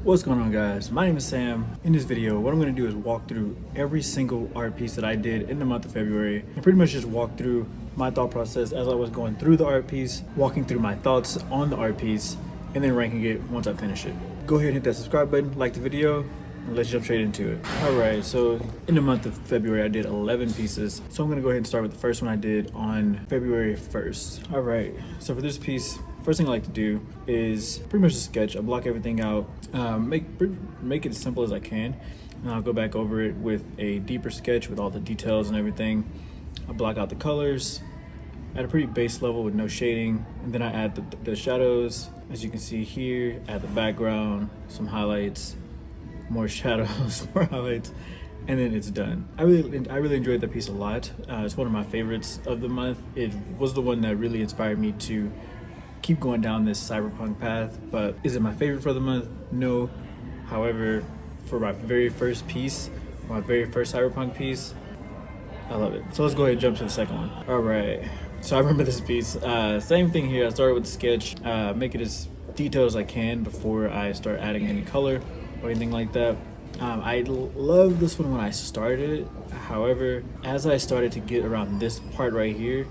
What's going on, guys? My name is Sam. In this video, what I'm going to do is walk through every single art piece that I did in the month of February and pretty much just walk through my thought process as I was going through the art piece, walking through my thoughts on the art piece, and then ranking it once I finish it. Go ahead and hit that subscribe button, like the video, and let's jump straight into it. Alright, so in the month of February, I did 11 pieces. So I'm going to go ahead and start with the first one I did on February 1st. Alright, so for this piece, first thing I like to do is pretty much a sketch. I block everything out, make it as simple as I can, and I'll go back over it with a deeper sketch with all the details and everything. I block out the colors at a pretty base level with no shading, and then I add the shadows. As you can see here, add the background, some highlights, more shadows, more highlights, and then it's done. I really enjoyed that piece a lot. It's one of my favorites of the month. It was the one that really inspired me to keep going down this cyberpunk path. But is it my favorite for the month? No. However, for my very first piece, my very first cyberpunk piece, I love it. So let's go ahead and jump to the second one. All right, so I remember this piece. Same thing here. I started with the sketch, make it as detailed as I can before I start adding any color or anything like that. I love this one when I started it. However, as I started to get around this part right here,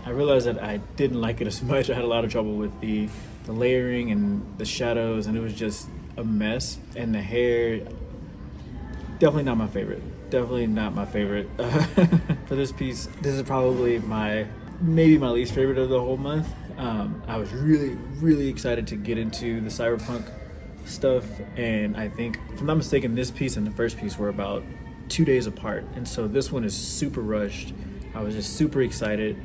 I realized that I didn't like it as much. I had a lot of trouble with the layering and the shadows, and it was just a mess. And the hair, definitely not my favorite. Definitely not my favorite. For this piece, this is probably maybe my least favorite of the whole month. I was really excited to get into the cyberpunk stuff, and I think, if I'm not mistaken, this piece and the first piece were about 2 days apart, and so this one is super rushed. I was just super excited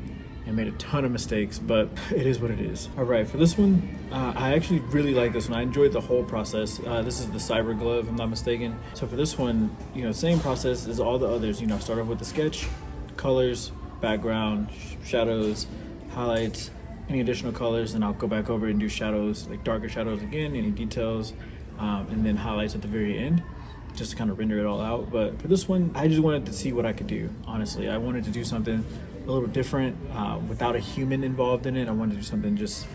and made a ton of mistakes, but it is what it is. All right, for this one, I actually really like this one. I enjoyed the whole process. This is the cyber glove, if I'm not mistaken. So for this one, same process as all the others. I start off with the sketch, colors, background, shadows, highlights, any additional colors, and I'll go back over and do shadows, like darker shadows again, any details, and then highlights at the very end, just to kind of render it all out. But for this one, I just wanted to see what I could do. Honestly, I wanted to do something a little different, without a human involved in it. I wanted to do something just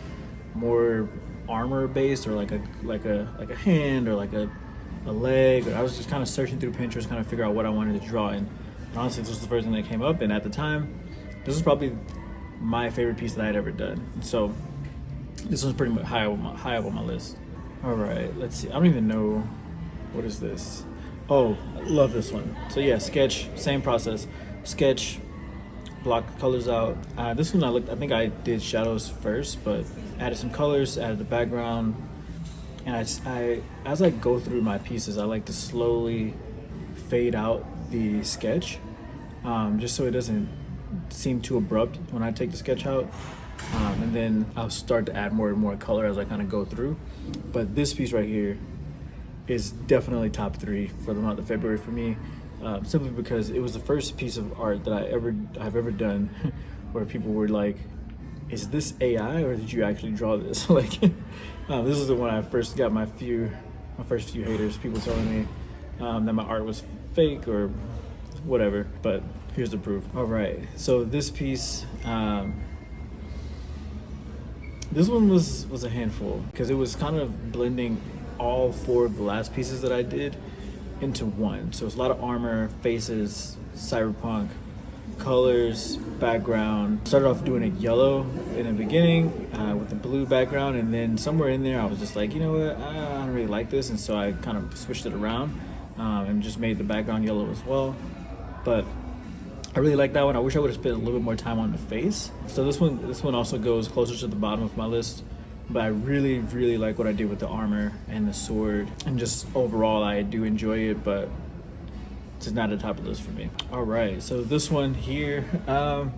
more armor based, or like a hand, or like a leg. I was just kind of searching through Pinterest, kind of figure out what I wanted to draw. And honestly, this was the first thing that came up. And at the time, this was probably my favorite piece that I had ever done. So this was pretty much high up on my list. All right, let's see. I don't even know, what is this? Oh, I love this one. So yeah, sketch, same process. Sketch, block colors out. This one I think I did shadows first, but added some colors, added the background, and as I go through my pieces, I like to slowly fade out the sketch, just so it doesn't seem too abrupt when I take the sketch out, and then I'll start to add more and more color as I kind of go through. But this piece right here is definitely top 3 for the month of February for me. Simply because it was the first piece of art that I've ever done where people were like, is this AI or did you actually draw this? Like, this is the one I first got my first few haters, people telling me that my art was fake or whatever, but here's the proof. All right, so this piece, this one was a handful, because it was kind of blending all 4 of the last pieces that I did into one. So it's a lot of armor, faces, cyberpunk, colors, background. Started off doing it yellow in the beginning, with the blue background, and then somewhere in there I was just like, you know what, I don't really like this, and so I kind of switched it around, and just made the background yellow as well. But I really like that one. I wish I would have spent a little bit more time on the face. So this one also goes closer to the bottom of my list. But I really like what I did with the armor and the sword, and just overall I do enjoy it, but it's not at the top of the list for me. All right, so this one here, I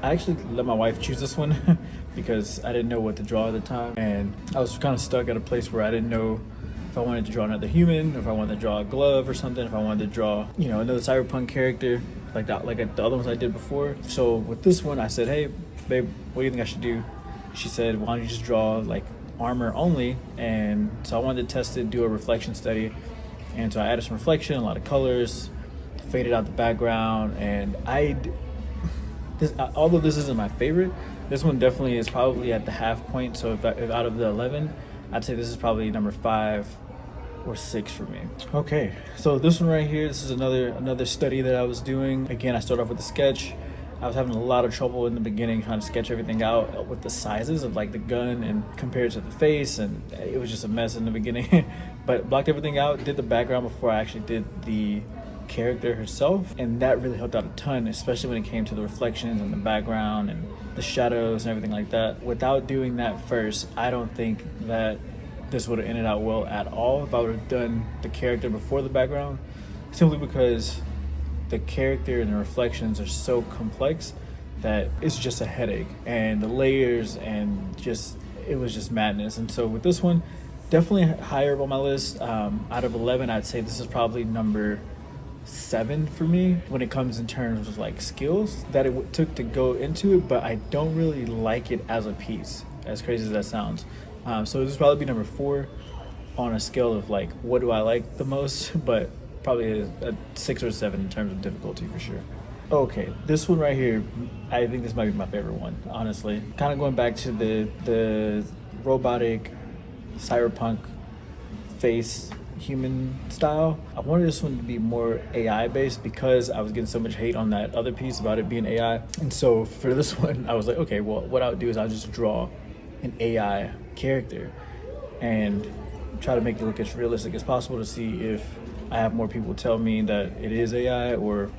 actually let my wife choose this one because I didn't know what to draw at the time, and I was kind of stuck at a place where I didn't know if I wanted to draw another human, if I wanted to draw a glove or something, if I wanted to draw, another cyberpunk character like that, like the other ones I did before. So with this one, I said, hey babe, what do you think I should do? She said, why don't you just draw like armor only? And so I wanted to test it, do a reflection study. And so I added some reflection, a lot of colors, faded out the background. And although this isn't my favorite, this one definitely is probably at the half point. So if out of the 11, I'd say this is probably number 5 or 6 for me. Okay, so this one right here, this is another study that I was doing. Again, I started off with a sketch. I was having a lot of trouble in the beginning trying to sketch everything out with the sizes of like the gun and compared to the face, and it was just a mess in the beginning. But blocked everything out, did the background before I actually did the character herself, and that really helped out a ton, especially when it came to the reflections and the background and the shadows and everything like that. Without doing that first, I don't think that this would have ended out well at all if I would have done the character before the background, simply because the character and the reflections are so complex that it's just a headache, and the layers and just, it was just madness. And so with this one, definitely higher up on my list. Out of 11, I'd say this is probably number 7 for me when it comes in terms of like skills that it took to go into it, but I don't really like it as a piece, as crazy as that sounds. So this would probably be number 4 on a scale of like what do I like the most, but probably a 6 or 7 in terms of difficulty for sure. Okay, this one right here, I think this might be my favorite one, honestly. Kind of going back to the robotic cyberpunk face human style. I wanted this one to be more AI based because I was getting so much hate on that other piece about it being AI. And so for this one, I was like, okay, well, what I would do is I'll just draw an AI character and try to make it look as realistic as possible to see if I have more people tell me that it is AI, or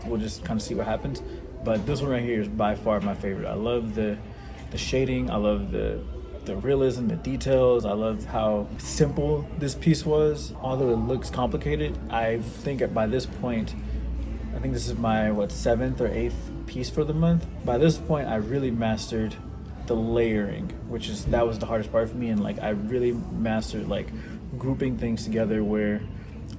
we'll just kind of see what happens. But this one right here is by far my favorite. I love the shading. I love the realism, the details. I love how simple this piece was. Although it looks complicated, I think by this point, I think this is my 7th or 8th piece for the month. By this point, I really mastered the layering, that was the hardest part for me. And like I really mastered like grouping things together, where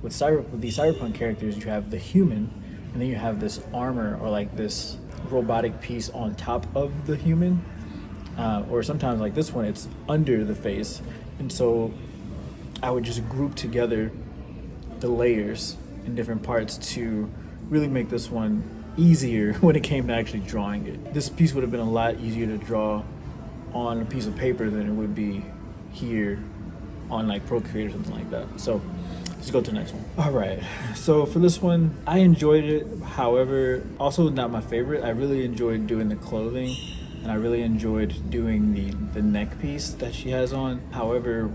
with these cyberpunk characters, you have the human, and then you have this armor or like this robotic piece on top of the human. Or sometimes like this one, it's under the face. And so I would just group together the layers in different parts to really make this one easier when it came to actually drawing it. This piece would have been a lot easier to draw on a piece of paper than it would be here on like Procreate or something like that. So let's go to the next one. All right, so for this one, I enjoyed it. However, also not my favorite. I really enjoyed doing the clothing, and I really enjoyed doing the neck piece that she has on. However,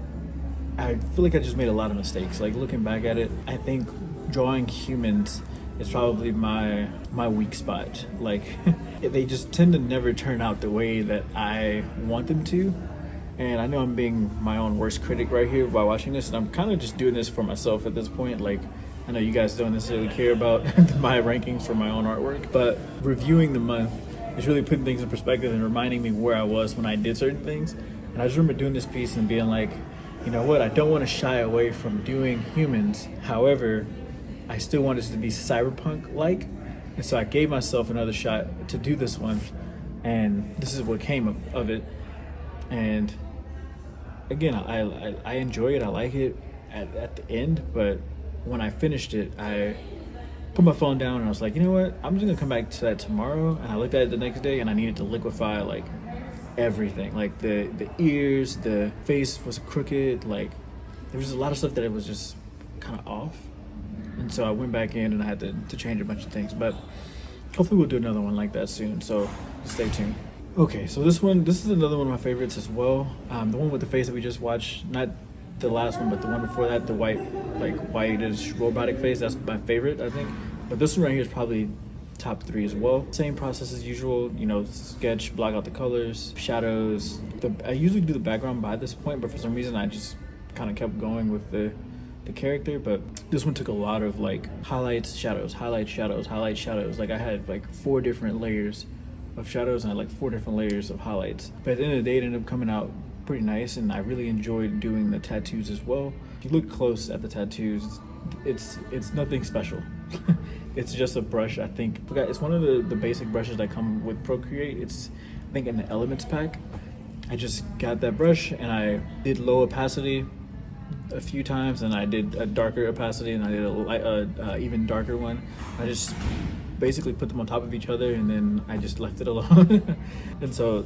I feel like I just made a lot of mistakes. Like looking back at it, I think drawing humans is probably my weak spot. Like they just tend to never turn out the way that I want them to. And I know I'm being my own worst critic right here by watching this, and I'm kind of just doing this for myself at this point. Like, I know you guys don't necessarily care about my rankings for my own artwork, but reviewing the month is really putting things in perspective and reminding me where I was when I did certain things. And I just remember doing this piece and being like, you know what, I don't want to shy away from doing humans. However, I still want this to be cyberpunk-like. And so I gave myself another shot to do this one, and this is what came of it. And again, I enjoy it. I like it at the end, but when I finished it, I put my phone down and I was like, you know what? I'm just gonna come back to that tomorrow. And I looked at it the next day, and I needed to liquefy like everything. Like the ears, the face was crooked. Like there was a lot of stuff that it was just kind of off. And so I went back in and I had to change a bunch of things. But hopefully we'll do another one like that soon. So stay tuned. Okay, so this is another one of my favorites as well. The one with the face that we just watched, not the last one, but the one before that, the whitish robotic face. That's my favorite, I think. But this one right here is probably top 3 as well. Same process as usual, you know, sketch, block out the colors, shadows. I usually do the background by this point, but for some reason I just kind of kept going with the character. But this one took a lot of like highlights, shadows, highlights, shadows, highlights, shadows. Like I had like 4 different layers of shadows and I had like 4 different layers of highlights. But at the end of the day, it ended up coming out pretty nice, and I really enjoyed doing the tattoos as well. If you look close at the tattoos, it's nothing special. It's just a brush, I think. It's one of the basic brushes that come with Procreate. It's, I think, in the Elements pack. I just got that brush and I did low opacity a few times, and I did a darker opacity, and I did a even darker one. I just basically put them on top of each other, and then I just left it alone. And so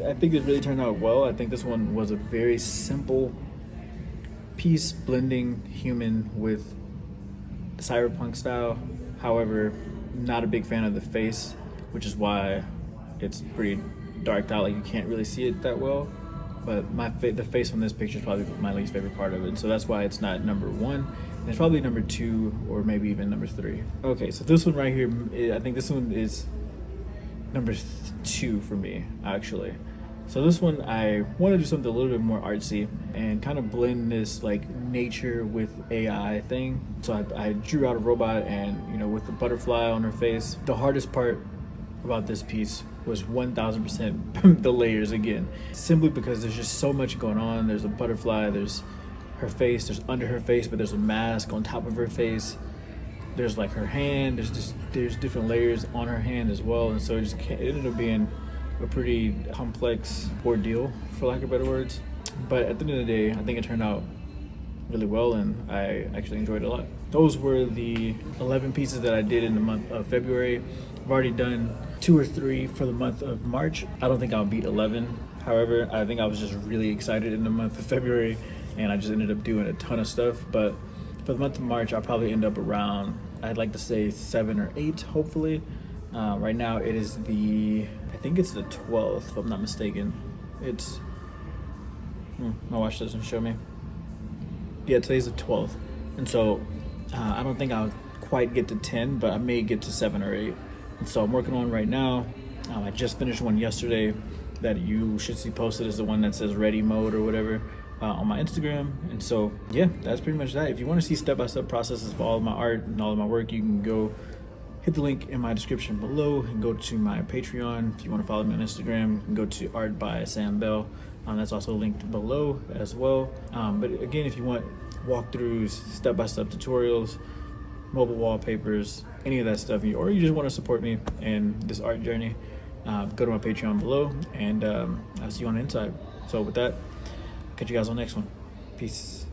I think it really turned out well. I think this one was a very simple piece blending human with the cyberpunk style. However, not a big fan of the face, which is why it's pretty darked out, like you can't really see it that well. But the face on this picture is probably my least favorite part of it, so that's why it's not number one. And it's probably number two or maybe even number three. Okay, so this one right here, I think this one is number two for me, actually. So this one, I want to do something a little bit more artsy and kind of blend this like nature with AI thing. So I drew out a robot, and you know, with the butterfly on her face. The hardest part about this piece was 1000% the layers again, simply because there's just so much going on. There's a butterfly, there's her face, there's under her face, but there's a mask on top of her face. There's like her hand, there's different layers on her hand as well, and so it ended up being a pretty complex ordeal, for lack of better words. But at the end of the day, I think it turned out really well, and I actually enjoyed it a lot. Those were the 11 pieces that I did in the month of February. I've already done 2 or 3 for the month of March. I don't think I'll beat 11. However, I think I was just really excited in the month of February, and I just ended up doing a ton of stuff. But for the month of March, I'll probably end up around, I'd like to say 7 or 8, hopefully. Right now it is I think it's the 12th, if I'm not mistaken. It's, my watch doesn't show me. Yeah, today's the 12th. And so I don't think I'll quite get to 10, but I may get to 7 or 8. And so I'm working on right now. I just finished one yesterday that you should see posted as the one that says ready mode or whatever on my Instagram. And so, yeah, that's pretty much that. If you want to see step-by-step processes for all of my art and all of my work, you can go hit the link in my description below and go to my Patreon. If you want to follow me on Instagram, you can go to Art by Sam Bell. That's also linked below as well. But again, if you want walkthroughs, step-by-step tutorials, mobile wallpapers, any of that stuff, or you just want to support me in this art journey, go to my Patreon below, and I'll see you on the inside. So with that, catch you guys on the next one. Peace.